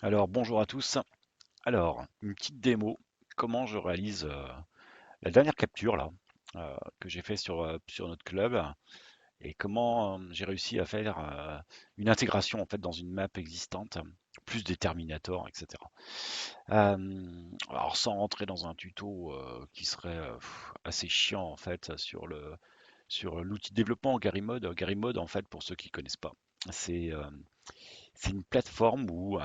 Alors bonjour à tous. Alors une petite démo, comment je réalise la dernière capture là que j'ai fait sur notre club et comment j'ai réussi à faire une intégration en fait dans une map existante, plus des Terminator, etc. Alors sans rentrer dans un tuto qui serait assez chiant en fait sur l'outil de développement Gary Mode. Gary Mode en fait pour ceux qui connaissent pas, c'est euh, c'est une plateforme où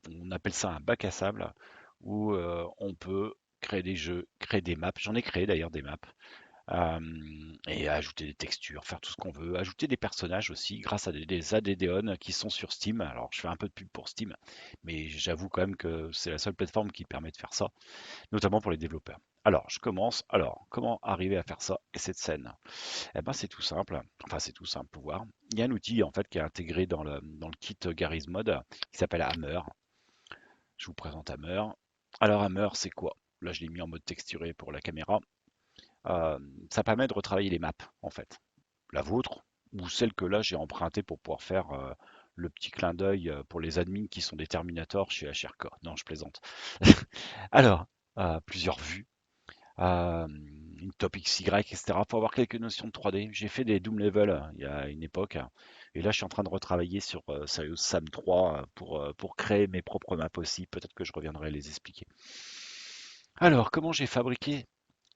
on appelle ça un bac à sable, où on peut créer des jeux, créer des maps. J'en ai créé d'ailleurs des maps. Et ajouter des textures, faire tout ce qu'on veut, ajouter des personnages aussi grâce à des add-ons qui sont sur Steam. Alors je fais un peu de pub pour Steam, mais j'avoue quand même que c'est la seule plateforme qui permet de faire ça, notamment pour les développeurs. Alors je commence. Alors comment arriver à faire ça et cette scène? Eh ben, c'est tout simple. Enfin, c'est tout simple pour voir. Il y a un outil en fait qui est intégré dans le kit Garry's Mod qui s'appelle Hammer. Je vous présente Hammer. Alors Hammer, c'est quoi? Là, je l'ai mis en mode texturé pour la caméra. Euh, Ça permet de retravailler les maps en fait. La vôtre ou celle que là j'ai empruntée pour pouvoir faire le petit clin d'œil pour les admins qui sont des Terminators chez HRK. Non, je plaisante. Alors, plusieurs vues. Une top XY, etc. Pour avoir quelques notions de 3D. J'ai fait des Doom Level il y a une époque. Et là, je suis en train de retravailler sur Serious Sam 3 pour créer mes propres maps aussi. Peut-être que je reviendrai les expliquer. Alors, comment j'ai fabriqué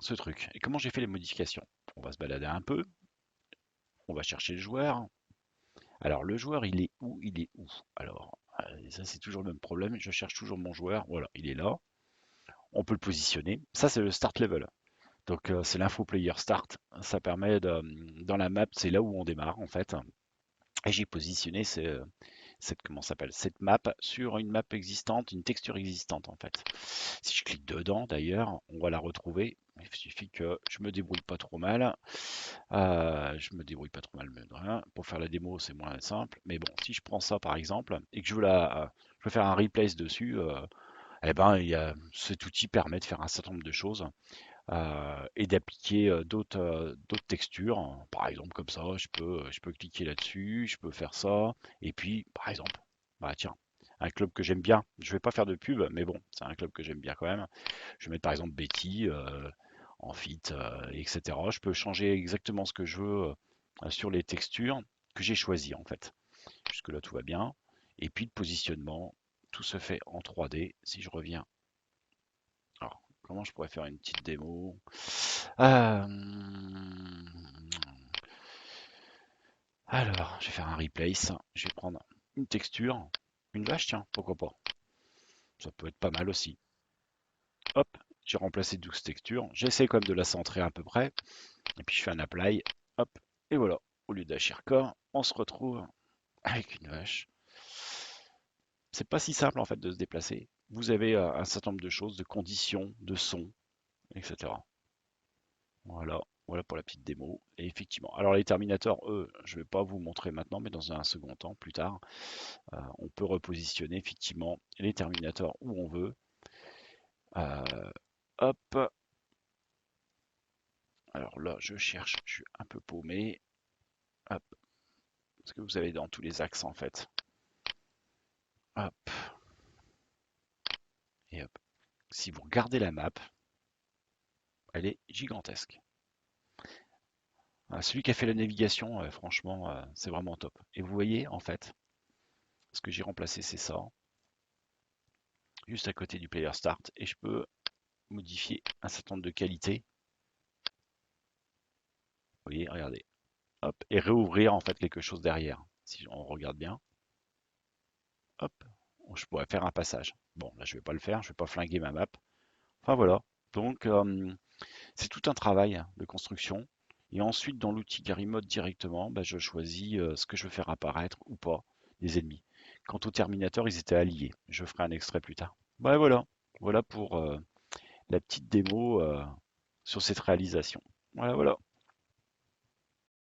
ce truc et comment j'ai fait les modifications? On va se balader un peu. On va chercher le joueur. Alors, le joueur, il est où? Il est où? Alors, ça, c'est toujours le même problème. Je cherche toujours mon joueur. Voilà, il est là. On peut le positionner. Ça, c'est le start level. Donc c'est l'info player start. Ça permet dans la map, c'est là où on démarre en fait. Et j'ai positionné comment ça s'appelle, cette map sur une map existante, une texture existante en fait. Si je clique dedans d'ailleurs, on va la retrouver. Il suffit que je me débrouille pas trop mal. Je me débrouille pas trop mal, mais de rien. Pour faire la démo, c'est moins simple. Mais bon, si je prends ça par exemple et que je veux faire un replace dessus, eh ben, cet outil permet de faire un certain nombre de choses et d'appliquer d'autres textures, hein. Par exemple, comme ça, je peux cliquer là-dessus, je peux faire ça. Et puis, par exemple, bah tiens, un club que j'aime bien. Je vais pas faire de pub, mais bon, c'est un club que j'aime bien quand même. Je vais mettre par exemple Betty, Amphi, etc. Je peux changer exactement ce que je veux sur les textures que j'ai choisies en fait. Jusque-là, tout va bien. Et puis le positionnement, tout se fait en 3D. Si je reviens, alors, comment je pourrais faire une petite démo? Euh, Alors, je vais faire un replace. Je vais prendre une texture, une vache, tiens, pourquoi pas. Ça peut être pas mal aussi. Hop, j'ai remplacé 12 textures. J'essaie quand même de la centrer à peu près. Et puis je fais un apply. Hop, et voilà. Au lieu d'HRK, on se retrouve avec une vache. C'est pas si simple en fait de se déplacer. Vous avez un certain nombre de choses, de conditions, de sons, etc. Voilà, voilà pour la petite démo. Et effectivement, alors les Terminators, eux, je ne vais pas vous montrer maintenant, mais dans un second temps, plus tard, on peut repositionner effectivement les Terminators où on veut. Euh, Hop, alors là, je cherche, je suis un peu paumé. Hop, parce que vous avez dans tous les axes en fait. Hop, et hop. Si vous regardez la map, elle est gigantesque. Celui qui a fait la navigation, franchement, c'est vraiment top. Et vous voyez, en fait, ce que j'ai remplacé, c'est ça, juste à côté du player start, et je peux modifier un certain nombre de qualités. Vous voyez, regardez. Hop, et réouvrir en fait quelque chose derrière. Si on regarde bien, hop, je pourrais faire un passage. Bon, là je vais pas le faire, je vais pas flinguer ma map. Enfin voilà. Donc c'est tout un travail de construction. Et ensuite dans l'outil Gary Mode directement, bah, je choisis ce que je veux faire apparaître ou pas des ennemis. Quant aux Terminators, ils étaient alliés. Je ferai un extrait plus tard. Bah voilà, voilà pour la petite démo sur cette réalisation. Voilà, voilà.